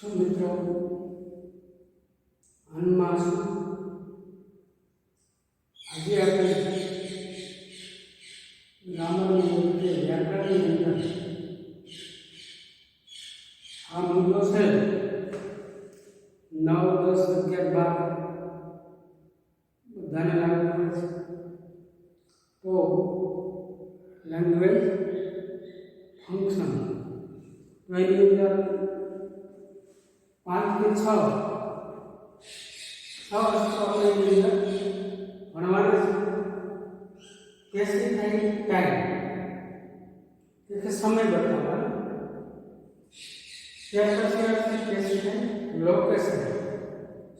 મિત્રો હનુમાન આજે આપણે ગ્રામરની વ્યાકરણની અંદર આ મુદ્દો છે 9, 10, 11, 12 બધાને લાગુ પડે છે. તો લેંગ્વેજ ફંક્શન તો એની અંદર 5 થી 6 વસ્તુ આપણે એની અંદર ભણવાની છે. સ્પેસિફાઈડ ટાઈમ એટલે સમય બતાવવાનો. ત્યાર પછી આવશે સ્પેસિફાઈડ લોકેશન,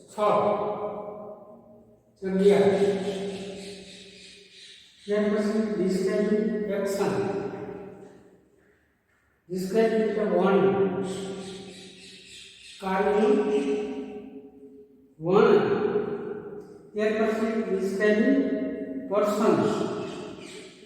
સ્થળ, જગ્યા. ત્યાર પછી ડિસ્ક્રાઇબિંગ એક્શન, ડિસ્ક્રાઇબ એટલે વર્ણન, કાર્યનું વર્ણન. ત્યાર પછી ડિસ્ક્રાઇબિંગ પર્સન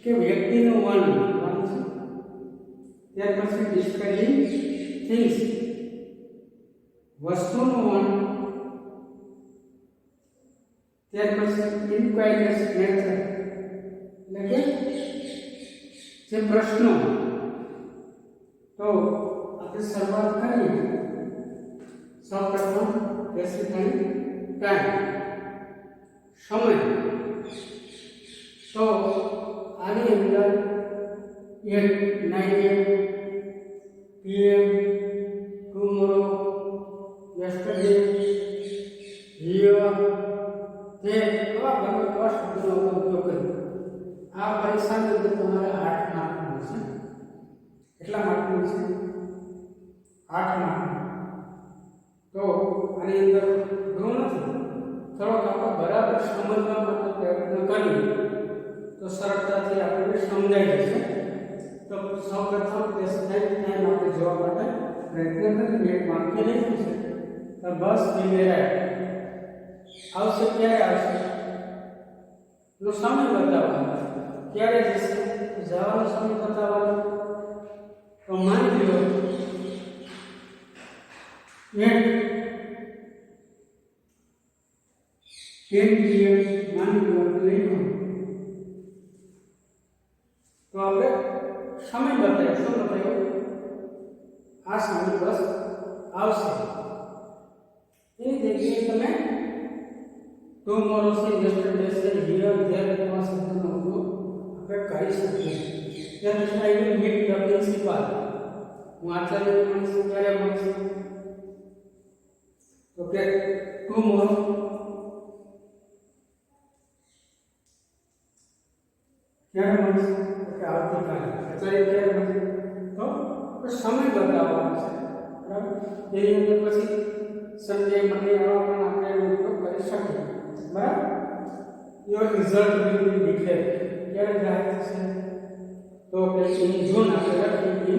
કે વ્યક્તિનું વર્ણન. ત્યાર પછી ડિસ્ક્રાઇબિંગ થિંગ્સ વસ્તુનું વર્ણન. ત્યાર પછી ઇન્ક્વાયરીસ નેચર એટલે કે જે પ્રશ્નો. તો આપણે શરૂઆત કરીએ સૌપ્રથમ સ્પેસિફાઈડ ટાઈમ, સમય. તો આની અંદર 8, 9 PM, tomorrow, yesterday, here, there, એવા ઘણા શબ્દોનો ઉપયોગ કર્યો. આ પરીક્ષાની અંદર તમારે 8 માર્કનું છે. કેટલા માર્કનું છે? 8 માર્કનું. તો આની અંદર ઘણું નથી, થોડોક આપણે બરાબર સમજવા માટે પ્રયત્ન કરીએ તો સરળતાથી આપણને સમજાઈ જશે. તો સૌપ્રથમ સ્પેસિફાઈડ ટાઈમ આપણે જોવા માટે પ્રયત્ન કરીએ. 1 માર્ક નહીં થશે તો બસ નિમેરાય આવશે. ક્યારે આવશે? નો સમય બતાવવાનો. ક્યારે જશે? જવાનો સમય બતાવવાનો. તો માની લો 10 PM માની લો લઈ લો. તો આપણે સમય બતાવ્યો. શું બતાવ્યો? આ સમય બસ આવશે. એની જગ્યાએ તમે ટુમોરો છે, યસ્ટરડે છે, હિયર, ધેર એવા શબ્દોનો ઉપયોગ આપણે કરી શકીએ. ત્યારે I will meet the principal, હું આચાર્યને મળીશ. ક્યારે મળીશ? તો કે ટુમોરો. ક્યારે મળીશ? કે આવતીકાલે. આચાર્ય ક્યારે મળીશ? તો સમય બતાવવાનો છે. બરાબર. એની અંદર પછી સન્ડે, મંડે આવા પણ આપણે એનો ઉપયોગ કરી શકીએ. બરાબર. Your result will be declare. ક્યારે જાહેર થશે? તો કે ઇન જૂન આપણે રાખીએ.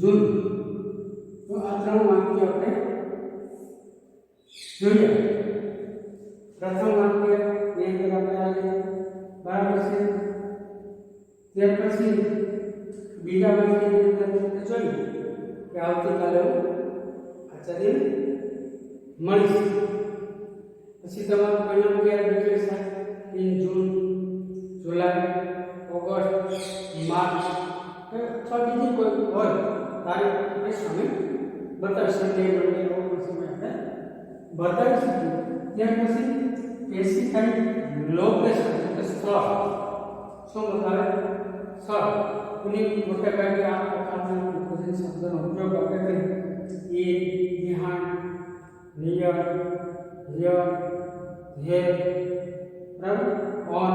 જૂન. તો આ 3 વાક્ય આપણે જોઈએ. પ્રથમ વાક્ય ની અંદર આપણે આવીએ. બરાબર છે. ત્યાર પછી બીજા વાક્યની અંદર આપણે જોઈએ કે આવતીકાલે આચાર્ય મળીશ. પછી તમારું પરિણામ ક્યારે ડિક્લેર થાય? In June, July, August, March અથવા બીજી કોઈ હોય તારીખ એ સમય બતાવી શકીએ. સમય આપણે બતાવી શકીએ. ત્યાર પછી સ્પેસિફાઈડ લોકેશન એટલે સ્થળ. શું બતાવે? સ્થળ. એની મોટે ભાગે આ પ્રકારના વિભેદક શબ્દનો ઉપયોગ આપણે કરીએ. In, behind, near, here, there, બરાબર, ઓન.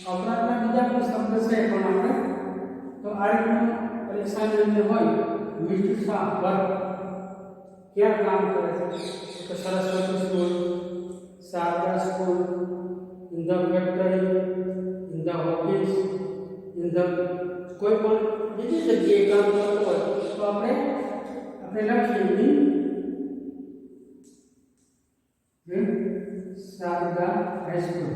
અપરાધના બીજા પણ શબ્દ છે પણ આપણે તો આ રીતનું પરીક્ષાની અંદર હોય. મિષ્ઠા વર્ગ ક્યાં કામ કરે છે? તો Saraswati school, Sharada school, in the factory, in the office, in the કોઈ પણ બીજી જગ્યાએ કામ કરતો હોય તો આપણે લખીએ Sharada high school.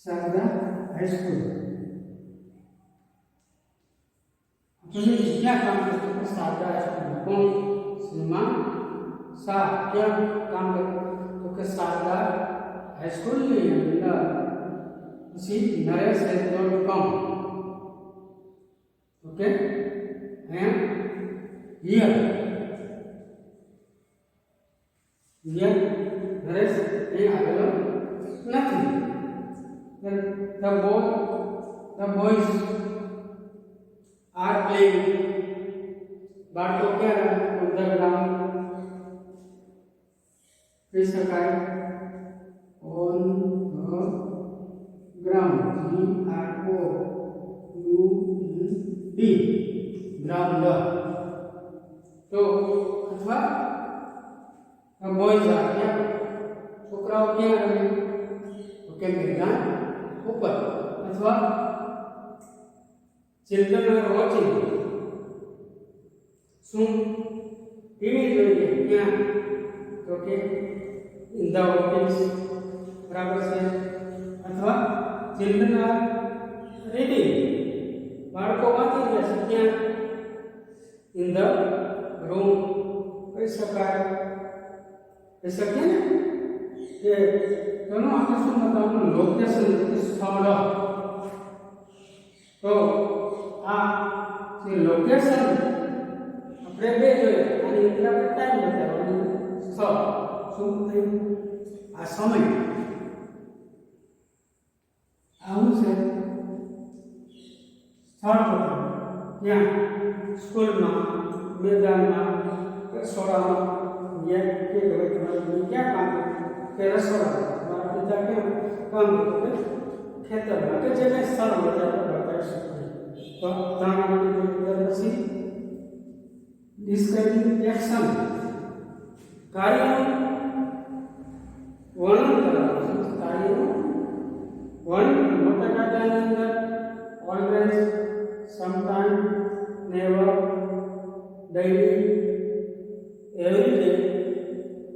Sharada high school. क्या काम करते हैं शारदा हाई स्कूल? कौन? श्रीमान शाह क्या काम करते? तो कि शारदा हाई स्कूल नहीं है પછી naresh.com. Okay, and here naresh આવેલો નથી. Then the boys are playing. બાળકો ક્યાં on the ground કહી શકાય on the ground. GROUND ground. तो अथवा boys are क्या છોકરાઓ ક્યાં રમે? તો કે મેદાન ઉપર. અથવા children are watching. શું ટીવી જોઈએ ક્યાં? તો કે in the office. બરાબર છે. અથવા children are reading. બાળકો વાંચી રહ્યા છે ક્યાં? in the room. કહી શકાય કહી શકીએ ને કે તેનો આપણે શું બતાવવાનું? લોકેશન સ્થળ. તો આ જે લોકેશન આપણે બે જોઈએ આની અંદર આપણે ટાઈમ બતાવવાનું સ્થળ શું થયું? આ સમય આવું છે સ્થળ બતાવ્યું ત્યાં સ્કૂલમાં મેદાનમાં રસોડામાં જ્યાં કે હવે તમારે ક્યાં કામ કે રસોડામાં તમારા પિતા ક્યાં કામ કરે ખેતરમાં કે જે કંઈ સ્થળ હોય આપણે બતાવી શકીએ. તો ત્રણ પછી ડિસ્ક્રાઇબિંગ એક્શન કાર્યનું વર્ણન કરવાનું. કાર્યનું વર્ણન મોટા કાગળની અંદર always, sometime, never, daily, every day,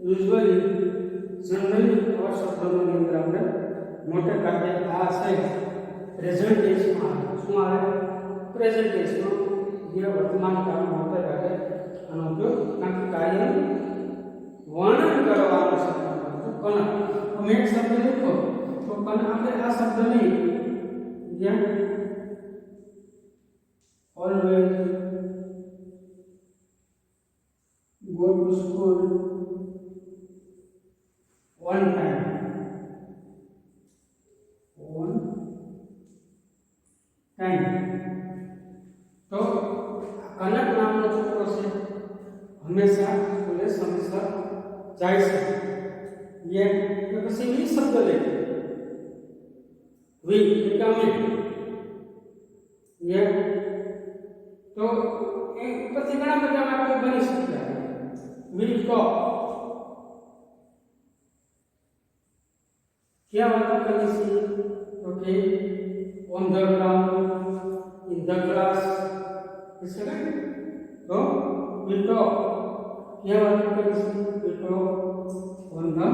usually, generally આવા શબ્દોની અંદર આપણે મોટા કાગળ આ સાઈડ પ્રેઝન્ટ ટેન્સમાં શું આવે? પ્રેઝન્ટ ટેન્સમાં જે વર્તમાન કાળ મોટા કાગળ આનો ઉપયોગ કારણ કાર્યનું વર્ણન કરવાનો શબ્દ કન. તમે એક શબ્દ લખો તો કન આપણે આ શબ્દ નહીં જ્યાં always go to school on time. તો કનક નામનો છોકરો છે હંમેશા સ્કૂલે સમયસર જાય છે. ये तो પછી વી શબ્દ લે વી કમે ये तो એ પછી ઘણા બધા વાક્યો બની શકે. વી ટોક क्या वाक्य કરીએ છીએ? તો કે on the ground, in the class. इसका तो we talk क्या वाक्य કરીએ છીએ? we talk on the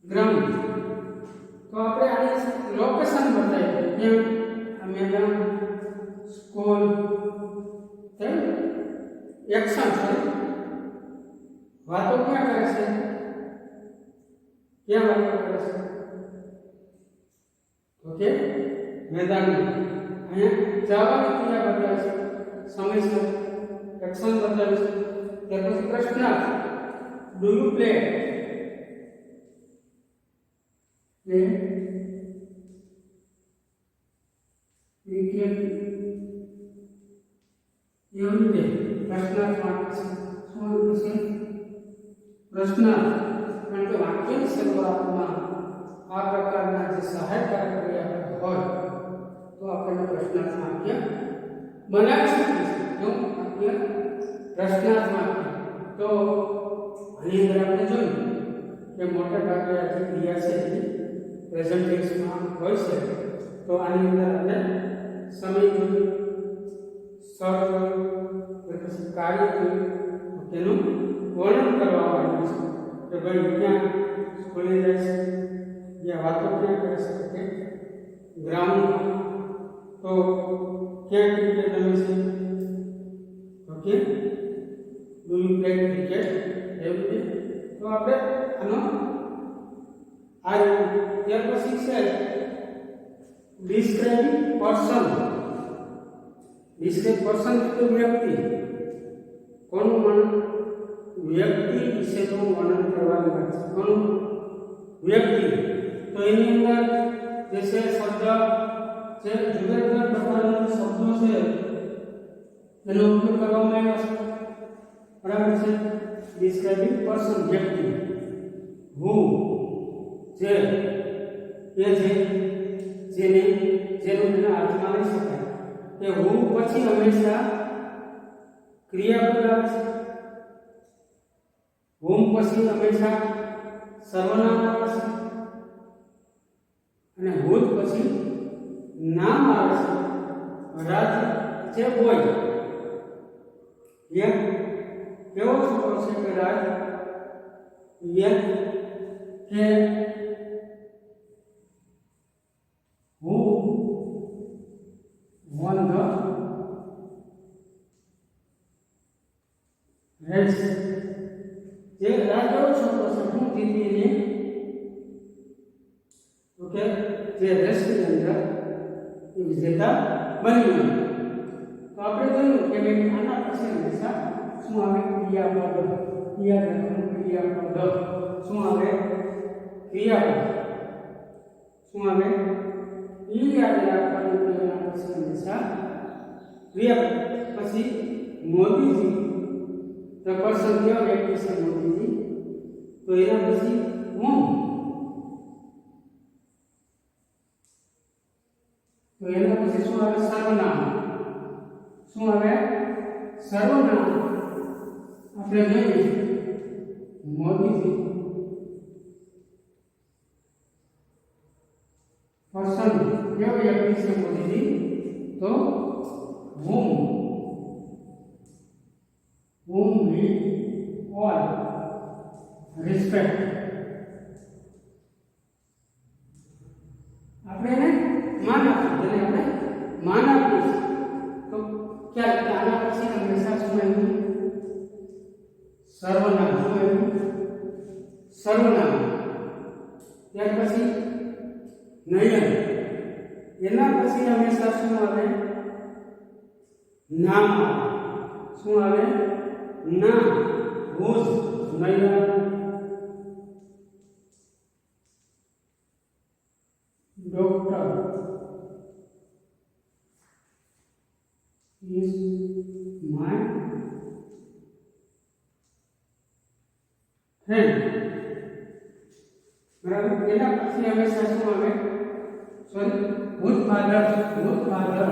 ground. तो આપણે આની લોકેશન બતાવીએ કેમ? આ મેદાન, સ્કૂલ, તે એક્શન છે. વાતો ક્યાં કરે છે? ક્યાં વાતો કરે છે? ઓકે મેદાનમાં. અહીંયા જવાની ક્રિયા બતાવે છે, સમયસર એક્શન બતાવે છે. ત્યાર પછી પ્રશ્નાર્થ ડુ યુ પ્લે ક્રિકેટ એવી રીતે પ્રશ્નાર્થ વાક્ય છે. શું છે પ્રશ્નાર્થ? કારણ કે વાક્યની શરૂઆતમાં આ પ્રકારના જે સહાયકારક ક્રિયાપદ હોય તો આપણે પ્રશ્નાર્થ વાક્ય બનાવી શકીએ છીએ. જો વાક્ય પ્રશ્નાર્થ વાક્ય તો આની અંદર આપણે જોયું કે મોટા ભાગે આ જે ક્રિયા છે પ્રેઝન્ટ ટેન્સમાં હોય છે. તો આની અંદર આપણે સમય જોયું, સ્થળ જોયું, પછી કાર્ય જોયું, તેનું વર્ણન ભાઈ ક્યાં સ્કૂલે જાય છે, या वातो क्या कर सकते ग्राउंड तो क्या क्रिकेट रमे छे okay do you play cricket every day तो आपने आनो आ ત્યાર પછી છે ડિસ્ક્રાઇબિંગ પર્સન એટલે વ્યક્તિ કોનું વર્ણન વ્યક્તિ વિશેનું વર્ણન કરવાની વાત છે કોનું વ્યક્તિ तो એની અંદર જે છે શબ્દ જે જુદા જુદા પ્રકારના શબ્દો છે એનો ઉપયોગ કરવામાં આવ્યો છે બરાબર છે ડિસ્ક્રાઇબિંગ પર્સન વ્યક્તિ હુ જે એ છે જેને જેનું અર્થમાં લઈ શકાય કે હુ પછી હંમેશા ક્રિયાપદ આવે છે હુમ પછી હંમેશા સર્વનામ આવે છે અને ભૂત પછી નામ આવે છે રાજ જે હોય યે કેવો છોકરો છે કે રાજ યે કે who won the race જે રાજ કેવો છોકરો છે હું જીતીને ओके જે રેસ ની અંદર એ વિજેતા બન્યું તો આપણે જોયું કે ભાઈ આના પછી હંમેશા શું આવે ક્રિયાપદ ક્રિયાપદ શું આવે ક્રિયાપદ શું આવે ઈ યાદ રાખવાનું કે આના પછી હંમેશા ક્રિયાપદ પછી મોદીજી તો પર્સન કેવો વ્યક્તિ છે મોદીજી તો એના પછી હું तो એના પછી શું આવે સર્વનામ શું આવે સર્વનામ આપણે જોઈએ મોદીજી પર્સન કેવો વ્યક્તિ છે મોદીજી તો whom we all respect આપણે मान आपने अपने मान आपने तो क्या आना પછી હંમેશા શું આવ્યું સર્વનામ શું આવ્યું સર્વનામ ત્યાર પછી નયન એના પછી હંમેશા શું આવે નામ શું આવે નામ whose Nayan doctor is my friend બરાબર એના પછી હંમેશા શું આવે sorry whose father whose father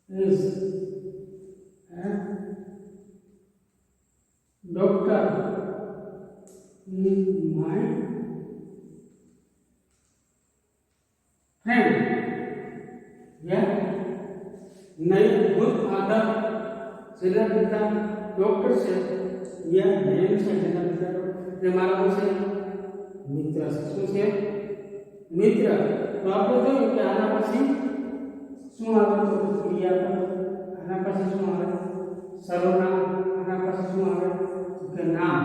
is a doctor is my friend या नहीं खुद फादर જેના પિતા ડોક્ટર છે યા બેન છે જેના પિતા જે મારા છે મિત્ર છે શું છે મિત્ર તો આપણે જોયું કે આના પછી શું આવે તો ક્રિયાપદ આના પછી શું આવે સર્વનામ આના પછી શું આવે કે નામ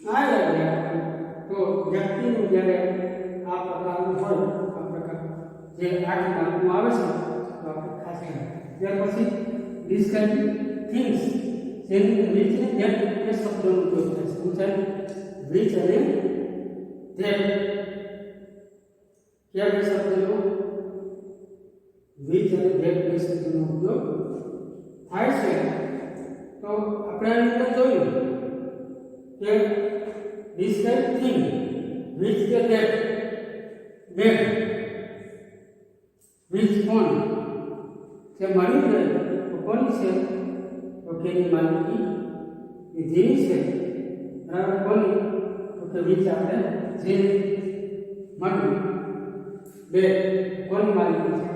આ ગયા તો વ્યક્તિનું જ્યારે આ પ્રકારનું હોય આ પ્રકાર જે 8 માર્કમાં આવે છે તો આપણે ખાસ ત્યાર પછી ડિસ્ક્રાઇબિંગ થિંગ્સ જેની રીચ ને ધેટ એ શબ્દોનો ઉપયોગ થાય છે શું છે રીચ અને ધેટ કયા બે શબ્દોનો રીચ અને ધેટ બે શબ્દોનો ઉપયોગ થાય છે તો આપણે આ રીતે જોયું કે describe thing which the that which one જે મળી ગઈ તો કોની છે તો કેની માલિકી એ જેની છે બરાબર કોની તો કે which આપણે જે મળ્યું બે કોની માલિકી છે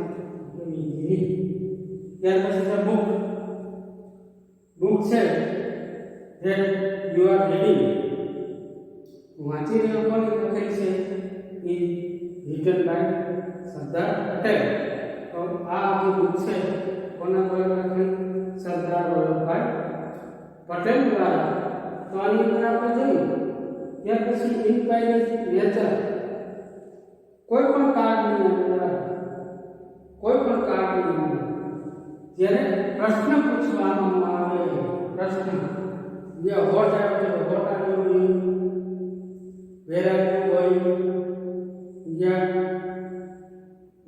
તો જેની ત્યાર પછી છે બુક છે જે યુ આર રીડિંગ વાંચી રહ્યો કોની લખેલી છે એ રિટન બાય સરદાર પટેલ. તો આ જે બુક છે કોના દ્વારા લખેલી? સરદાર વલ્લભભાઈ પટેલ દ્વારા. તો આની અંદર આપણે જોયું ત્યાર પછી ઇન્ક્વાયરી નેચર કોઈ પણ કાર્ડની અંદર જ્યારે પ્રશ્ન પૂછવામાં આવે, પ્રશ્ન જે હોટ આવ્યો છે હોટ આવ્યો વેર આવ્યું હોય જ્યાં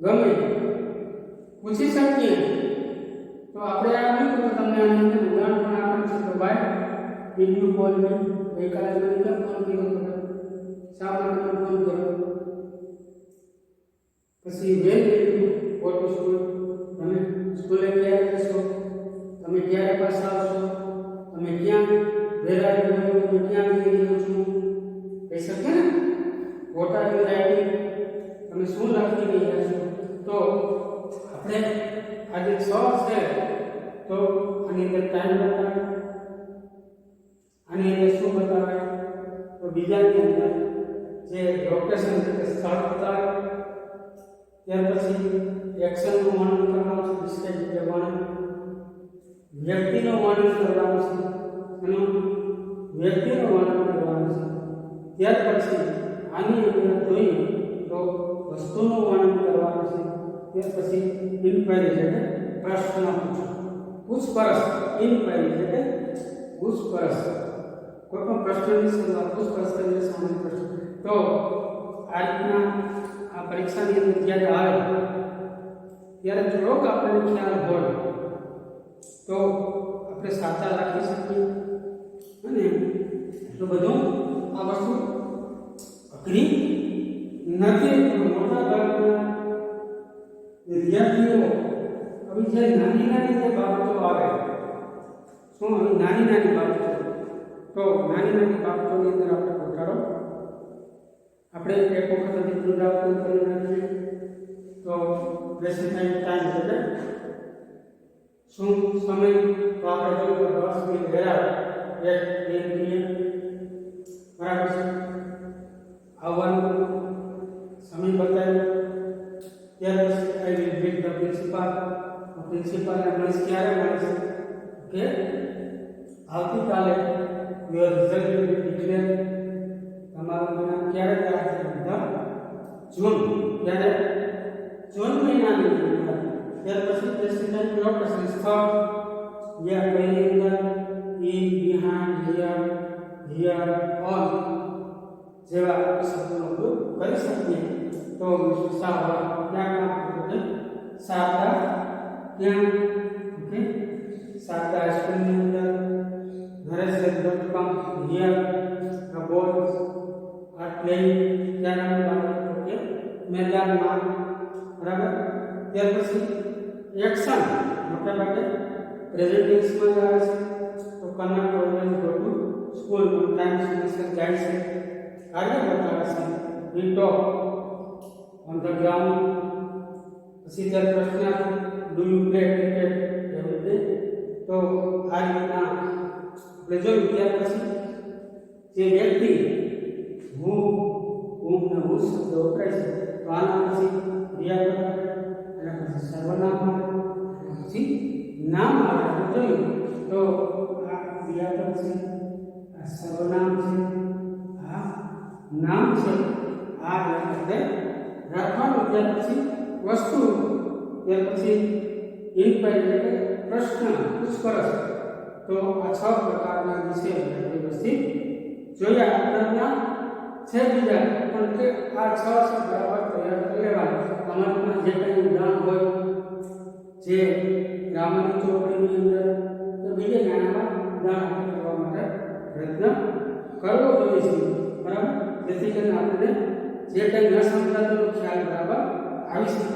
ગમે પૂછી શકીએ. તો આપણે આ મિત્રો તમને આની અંદર ઉદાહરણ પણ આપેલું છે. તો ભાઈ વિડીયો કોલ મે ગઈકાલે મને કેમ ફોન કર્યો તમે? શા માટે મને ફોન કર્યો? પછી વેલ ફોટો સ્કૂલ તમે સ્કૂલે ક્યારે જશો? તમે ક્યારે પાસ આવશો? તમે ક્યાં વેરાય ગયો? તમે ક્યાં જઈ રહ્યો છો? કહી શકે ને? What are you writing? તમે શું લખી રહ્યા છો? તો આપણે આજે 6 છે તો આની અંદર ટાઈમ બતાવે, આની અંદર શું બતાવે? તો બીજાની અંદર જે લોકેશન છે તે સ્થળ બતાવે. ત્યાર પછી એક્શનનું વર્ણન કરવાનું છે, ડિસ્ક્રાઇબ કરવાનું, વ્યક્તિનું વર્ણન કરવાનું છે અને વ્યક્તિનું વર્ણન કરવાનું છે. ત્યાર પછી આની અંદર જોઈએ તો વસ્તુનું વર્ણન કરવાનું છે. ત્યાર પછી ઇન્ક્વાયરી એટલે પ્રશ્ન પૂછપરછ. ઇન્ક્વાયરી એટલે પૂછપરછ. કોઈ પણ પ્રશ્નની શરૂઆત પૂછપરછ કરીને સામાન્ય પ્રશ્ન. તો આ રીતના આ પરીક્ષાની અંદર જ્યારે આવે ત્યારે થોડોક આપણને ખ્યાલ હોય તો આપણે સાચા રાખી શકીએ. અને એટલું બધું આ વસ્તુ અઘરી નથી. મોટા ભાગના વિદ્યાર્થીઓ હવે જે નાની જે બાબતો આવે, શું હવે નાની બાબતો, તો નાની બાબતોની અંદર આપણે ઘટાડો આપણે એક વખત હજી પુનરાવર્તન કરી નાખીએ. તો પ્રેસેન્ટ ટાઈમ એટલે શું સમય? તો આપણે જોયું 10 મિનિટ ગયા 1 PM બરાબર છે. આવવાનું સમય બતાવ્યો. ત્યાર પછી આઈ વિલ મીટ ધ પ્રિન્સિપાલને મળીશ. ક્યારે મળીશ? કે આવતીકાલે your result will be declare. તમારું પરિણામ ક્યારે જાહેર થશે? જૂન. ક્યારે? જૂન મહિનાની અંદર. ત્યાર પછી પ્રેસિડેન્ટ લોકેશન સ્થળ જ્યાં પહેલી અંદર ઇન, બિહાઇન્ડ, હિયર, ઓન જેવા શબ્દોનો ઉપયોગ કરી શકીએ. તો સાવધાન ક્યાં સારદા ક્યાં? ઓકે, સારદા સ્કૂલની અંદર. નરેશ.com here a boys are playing ત્યાં ઓકે મેદાનમાં. બરાબર. ત્યાર પછી એક્શન મોટા ભાગે પ્રેઝન્ટેશનમાં આવે છે. તો Kannada always go to school on time સમયસર જાય છે, કાર્ય બતાવે છે. વી ટોક ઓન ધ ગ્રાઉન્ડ. પછી ત્યાર પ્રશ્ન do you play cricket every day. તો આ રીતના આપણે જોયું. ત્યાર પછી જે વ્યક્તિ હું ને હું શબ્દ વપરાય છે તો આના પછી ક્રિયા બતાવે, એના પછી સર્વનામ આવે, એના પછી નામ આવે. આપણે જોયું તો આ ક્રિયાપદ છે, આ સર્વનામ છે, આ નામ છે. આ રીતે રાખવાનું. ત્યાર પછી વસ્તુ, ત્યાર પછી ઇન્ક્વાયરી એટલે પ્રશ્ન પૂછપરછ. તો આ 6 પ્રકારના વિષય વ્યવસ્થિત જોયા. આપણા છે બીજા પણ કે આ 6 છે બરાબર તૈયાર કરી લેવા. તમારામાં જે કંઈ જ્ઞાન હોય જે ગ્રામરની ચોપડીની અંદર તો બીજે જ્ઞાનમાં જ્ઞાન કરવા માટે પ્રયત્ન કરવો જોઈએ છે. બરાબર. જેથી કરીને આપણને જે કંઈ ન સમજાતો ખ્યાલ બરાબર આવી શકે.